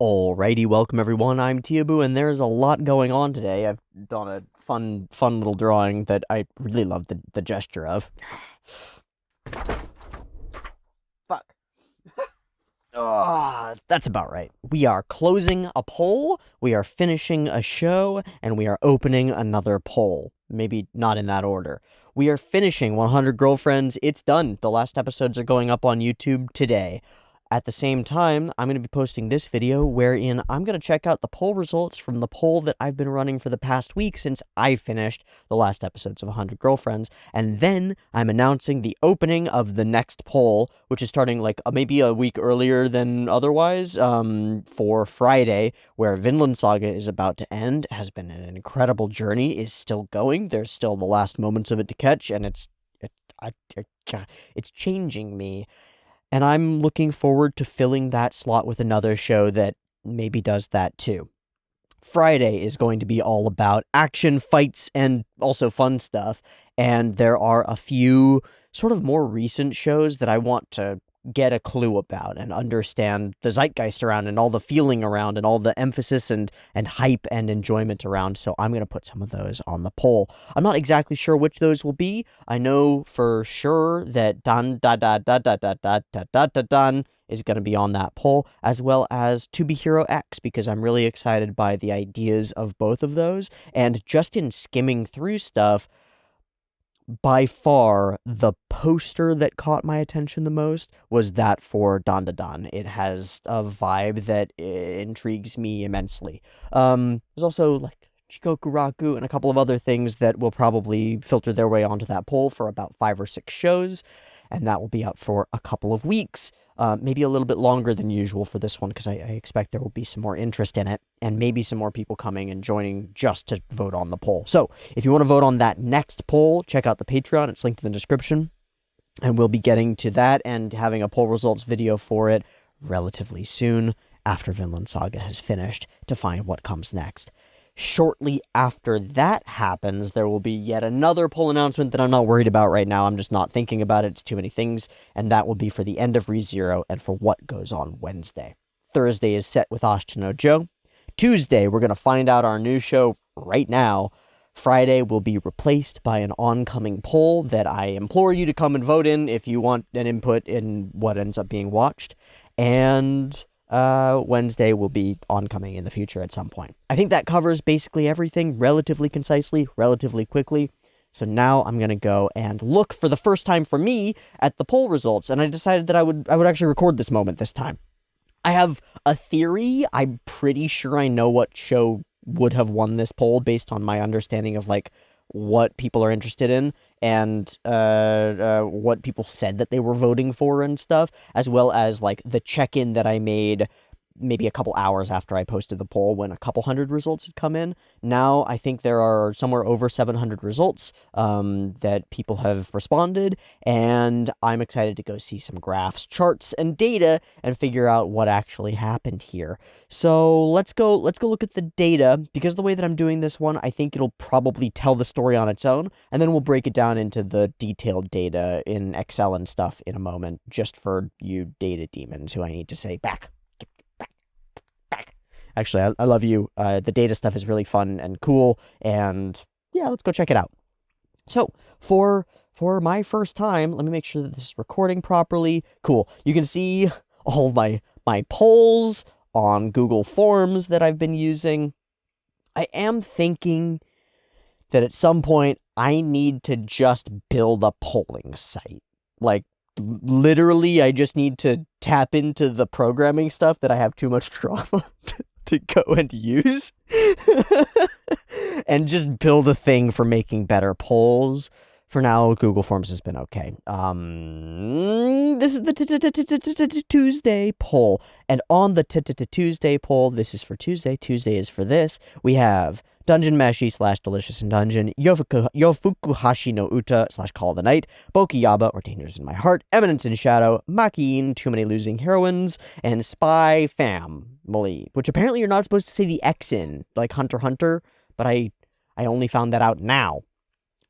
Alrighty, welcome everyone. I'm Teeaboo, and there's a lot going on today. I've done a fun little drawing that I really love the gesture of. Fuck. That's about right. We are closing a poll, we are finishing a show, and we are opening another poll. Maybe not in that order. We are finishing 100 Girlfriends. It's done. The last episodes are going up on YouTube today. At the same time, I'm going to be posting this video wherein I'm going to check out the poll results from the poll that I've been running for the past week since I finished the last episodes of 100 Girlfriends, and then I'm announcing the opening of the next poll, which is starting like maybe a week earlier than otherwise, for Friday, where Vinland Saga is about to end. It has been an incredible journey, is still going. There's still the last moments of it to catch, and it's changing me. And I'm looking forward to filling that slot with another show that maybe does that too. Friday is going to be all about action, fights, and also fun stuff. And there are a few sort of more recent shows that I want to get a clue about and understand the zeitgeist around and all the feeling around and all the emphasis and hype and enjoyment around. So I'm going to put some of those on the poll. I'm not exactly sure which those will be. I know for sure that Dan da da da da da da da da da Dan is going to be on that poll, as well as To Be Hero X, because I'm really excited by the ideas of both of those. And just in skimming through stuff, by far, the poster that caught my attention the most was that for Dan Da Dan. It has a vibe that intrigues me immensely. There's also like Chikoku Raku and a couple of other things that will probably filter their way onto that poll for about 5 or 6 shows, and that will be up for a couple of weeks. Maybe a little bit longer than usual for this one, because I expect there will be some more interest in it, and maybe some more people coming and joining just to vote on the poll. So, if you want to vote on that next poll, check out the Patreon. It's linked in the description, and we'll be getting to that and having a poll results video for it relatively soon after Vinland Saga has finished to find what comes next. Shortly after that happens, there will be yet another poll announcement that I'm not worried about right now. I'm just not thinking about it. It's too many things. And that will be for the end of ReZero and for what goes on Wednesday. Thursday is set with Ashita no Joe. Tuesday, we're going to find out our new show right now. Friday will be replaced by an oncoming poll that I implore you to come and vote in if you want an input in what ends up being watched. And Wednesday will be oncoming in the future at some point. I think that covers basically everything relatively concisely, relatively quickly. So now I'm going to go and look for the first time for me at the poll results, and I decided that I would actually record this moment this time. I have a theory. I'm pretty sure I know what show would have won this poll based on my understanding of like what people are interested in and what people said that they were voting for and stuff, as well as like the check-in that I made maybe a couple hours after I posted the poll when a couple hundred results had come in. Now I think there are somewhere over 700 results that people have responded, and I'm excited to go see some graphs, charts, and data and figure out what actually happened here. So let's go look at the data. Because the way that I'm doing this one, I think it'll probably tell the story on its own, and then we'll break it down into the detailed data in Excel and stuff in a moment, just for you data demons who I need to say back. Actually, I love you. The data stuff is really fun and cool, and yeah, let's go check it out. So, for my first time, let me make sure that this is recording properly. Cool. You can see all of my polls on Google Forms that I've been using. I am thinking that at some point, I need to just build a polling site. Like, literally, I just need to tap into the programming stuff that I have too much trauma to go and use and just build a thing for making better polls. For now, Google Forms has been okay. This is the Tuesday poll. And on the Tuesday poll, this is for Tuesday. Tuesday is for this. We have Dungeon Meshi / Delicious in Dungeon, Yofukuhashi no Uta / Call of the Night, Bokiyaba or Dangers in My Heart, Eminence in Shadow, Makin, Too Many Losing Heroines, and Spy Family, which apparently you're not supposed to say the X in, like Hunter x Hunter, but I only found that out now.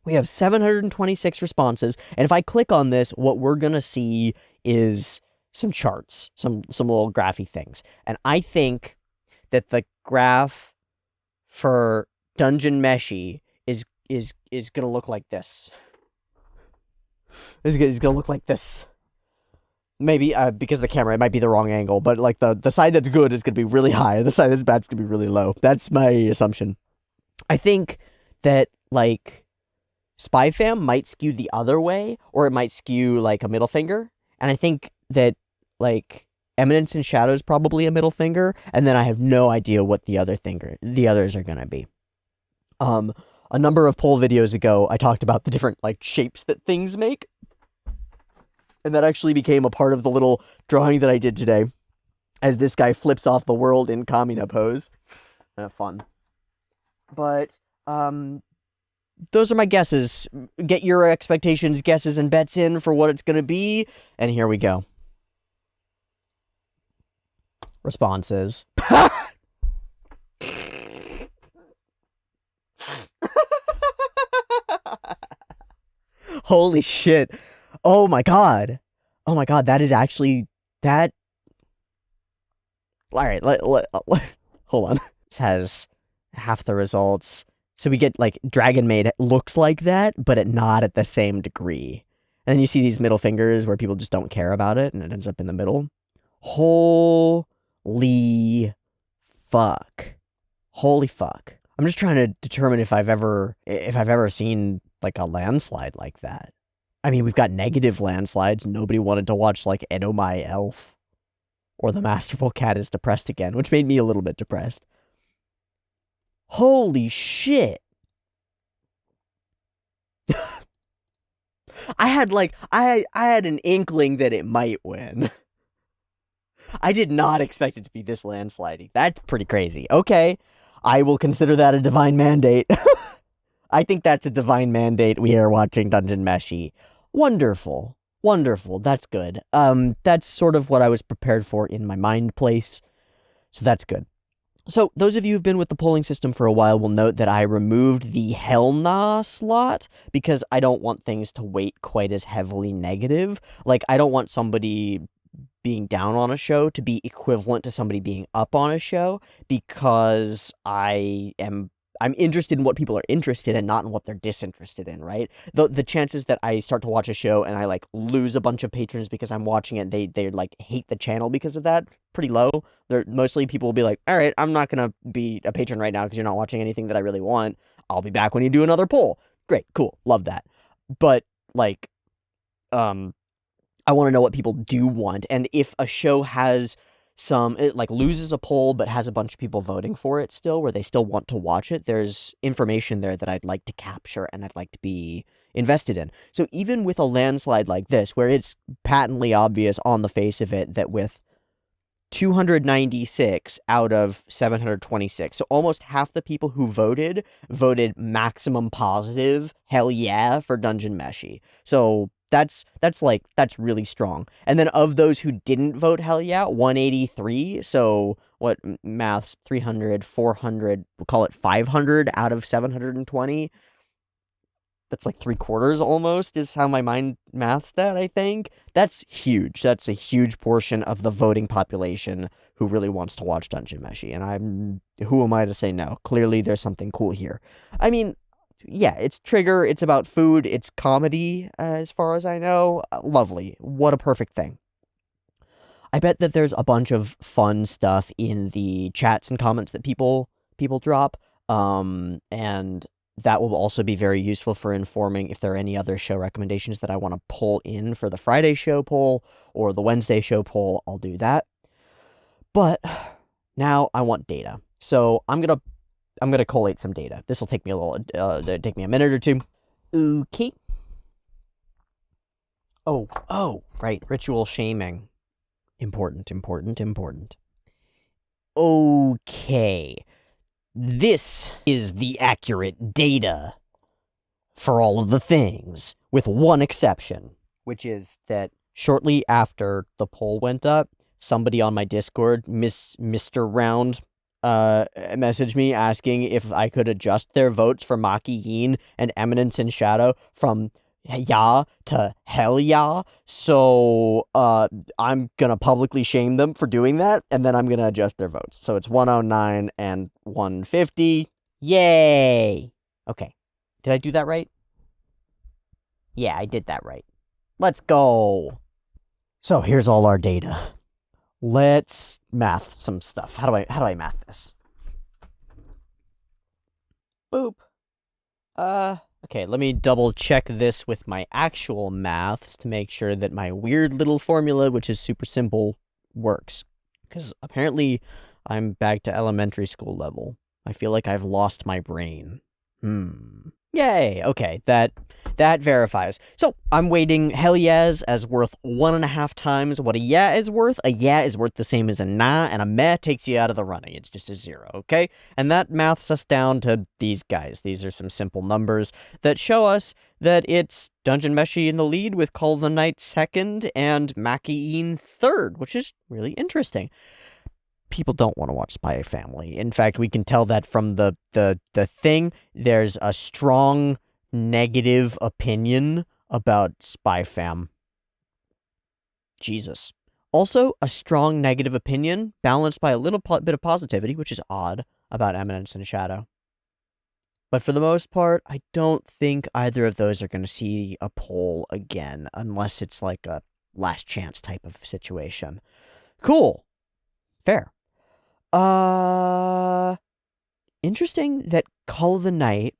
We have 726 responses, and if I click on this, what we're gonna see is some charts, some little graphy things. And I think that the graph for Dungeon Meshi is gonna look like this. It's gonna look like this. Maybe because of the camera, it might be the wrong angle, but like the side that's good is gonna be really high, the side that's bad is gonna be really low. That's my assumption. I think that like Spy Fam might skew the other way, or it might skew like a middle finger. And I think that like Eminence and Shadow is probably a middle finger, and then I have no idea what the others are gonna be. A number of poll videos ago, I talked about the different like shapes that things make, and that actually became a part of the little drawing that I did today, as this guy flips off the world in Kamina pose. Fun. But those are my guesses. Get your expectations, guesses, and bets in for what it's gonna be, and here we go. Responses. Holy shit. Oh my god. Oh my god, that is actually that. Alright, hold on. This has half the results. So we get like Dragon Maid looks like that, but not at the same degree. And then you see these middle fingers where people just don't care about it, and it ends up in the middle. Holy fuck. Holy fuck. I'm just trying to determine if I've ever seen like a landslide like that. I mean, we've got negative landslides. Nobody wanted to watch like Edo My Elf or The Masterful Cat is Depressed Again, which made me a little bit depressed. Holy shit. I had an inkling that it might win. I did not expect it to be this landslidey. That's pretty crazy. Okay, I will consider that a divine mandate. I think that's a divine mandate. We are watching Dungeon Meshi. Wonderful. Wonderful. That's good. That's sort of what I was prepared for in my mind place. So that's good. So those of you who've been with the polling system for a while will note that I removed the Hell Nah slot because I don't want things to weight quite as heavily negative. Like, I don't want somebody being down on a show to be equivalent to somebody being up on a show, because I'm interested in what people are interested in, not in what they're disinterested in, right? The chances that I start to watch a show and I like lose a bunch of patrons because I'm watching it, they like hate the channel because of that, pretty low. They're mostly people will be like, all right, I'm not gonna be a patron right now because you're not watching anything that I really want. I'll be back when you do another poll. Great, cool, love that. But like, I want to know what people do want, and if a show has it like loses a poll but has a bunch of people voting for it still, where they still want to watch it, there's information there that I'd like to capture and I'd like to be invested in. So even with a landslide like this, where it's patently obvious on the face of it that with 296 out of 726, so almost half the people who voted maximum positive, hell yeah, for Dungeon Meshi. So that's really strong. And then of those who didn't vote hell yeah, 183, so what, maths, 300, 400, we'll call it 500 out of 720. That's like 3/4 almost is how my mind maths that, I think. That's huge. That's a huge portion of the voting population who really wants to watch Dungeon Meshi. And who am I to say no? Clearly there's something cool here. I mean, yeah, it's Trigger, it's about food, it's comedy, as far as I know. Lovely. What a perfect thing. I bet that there's a bunch of fun stuff in the chats and comments that people drop. And that will also be very useful for informing if there are any other show recommendations that I want to pull in for the Friday show poll or the Wednesday show poll. I'll do that. But now I want data. So I'm gonna collate some data. This will take me a minute or two. Okay. Oh, right. Ritual shaming. Important. Okay. This is the accurate data for all of the things, with one exception, which is that shortly after the poll went up, somebody on my Discord, Mr. Round, messaged me asking if I could adjust their votes for Maki Yin and Eminence and Shadow from yeah to hell yeah. So I'm gonna publicly shame them for doing that, and then I'm gonna adjust their votes. So it's 109 and 150. Yay! Okay. Did I do that right? Yeah, I did that right. Let's go. So here's all our data. Let's math some stuff. How do I math this? Boop. Okay, let me double check this with my actual maths to make sure that my weird little formula, which is super simple, works. Because apparently I'm back to elementary school level. I feel like I've lost my brain. Yay, okay, that verifies. So I'm weighting hell yes as worth 1.5 times what a yeah is worth. A yeah is worth the same as a nah, and a meh takes you out of the running. It's just a 0, okay? And that maths us down to these guys. These are some simple numbers that show us that it's Dungeon Meshi in the lead with Call of the Night second and Makiin third, which is really interesting. People don't want to watch Spy Family. In fact, we can tell that from the thing. There's a strong negative opinion about Spy Fam. Jesus. Also, a strong negative opinion balanced by a little bit of positivity, which is odd, about Eminence and Shadow. But for the most part, I don't think either of those are going to see a poll again, unless it's like a last chance type of situation. Cool. Fair. Interesting that Call of the Night,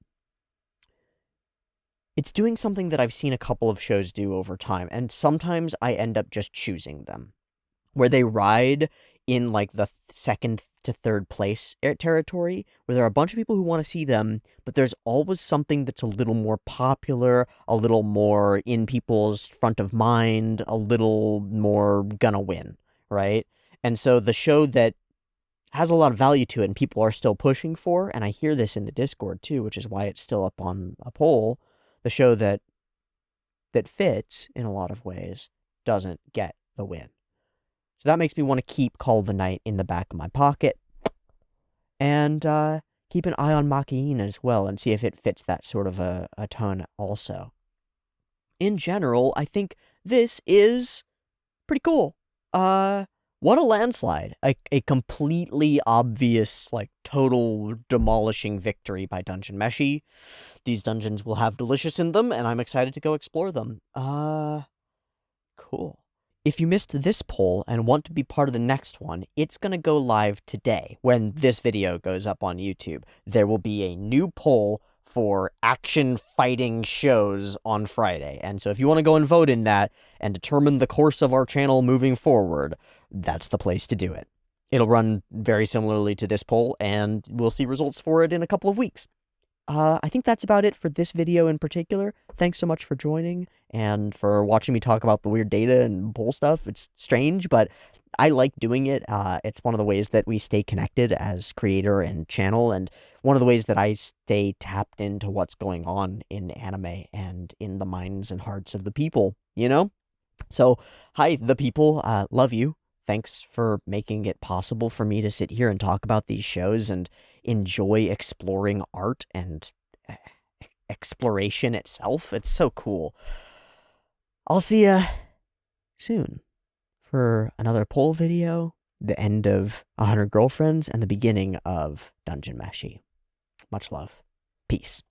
it's doing something that I've seen a couple of shows do over time, and sometimes I end up just choosing them, where they ride in, like, the second to third place territory, where there are a bunch of people who want to see them, but there's always something that's a little more popular, a little more in people's front of mind, a little more gonna win, right? And so the show that has a lot of value to it and people are still pushing for, and I hear this in the Discord too, which is why it's still up on a poll, the show that fits in a lot of ways doesn't get the win. So that makes me want to keep Call of the Night in the back of my pocket and keep an eye on Makiin as well and see if it fits that sort of a tone also. In general, I think this is pretty cool. What a landslide. A completely obvious, like, total demolishing victory by Dungeon Meshi. These dungeons will have delicious in them, and I'm excited to go explore them. Cool. If you missed this poll and want to be part of the next one, it's going to go live today when this video goes up on YouTube. There will be a new poll for action fighting shows on Friday. And so if you want to go and vote in that and determine the course of our channel moving forward, that's the place to do it. It'll run very similarly to this poll, and we'll see results for it in a couple of weeks. I think that's about it for this video in particular. Thanks so much for joining and for watching me talk about the weird data and poll stuff. It's strange, but I like doing it. It's one of the ways that we stay connected as creator and channel, and one of the ways that I stay tapped into what's going on in anime and in the minds and hearts of the people, you know? So, hi, the people. Love you. Thanks for making it possible for me to sit here and talk about these shows and enjoy exploring art and exploration itself. It's so cool. I'll see ya soon for another poll video, the end of 100 Girlfriends, and the beginning of Dungeon Meshi. Much love. Peace.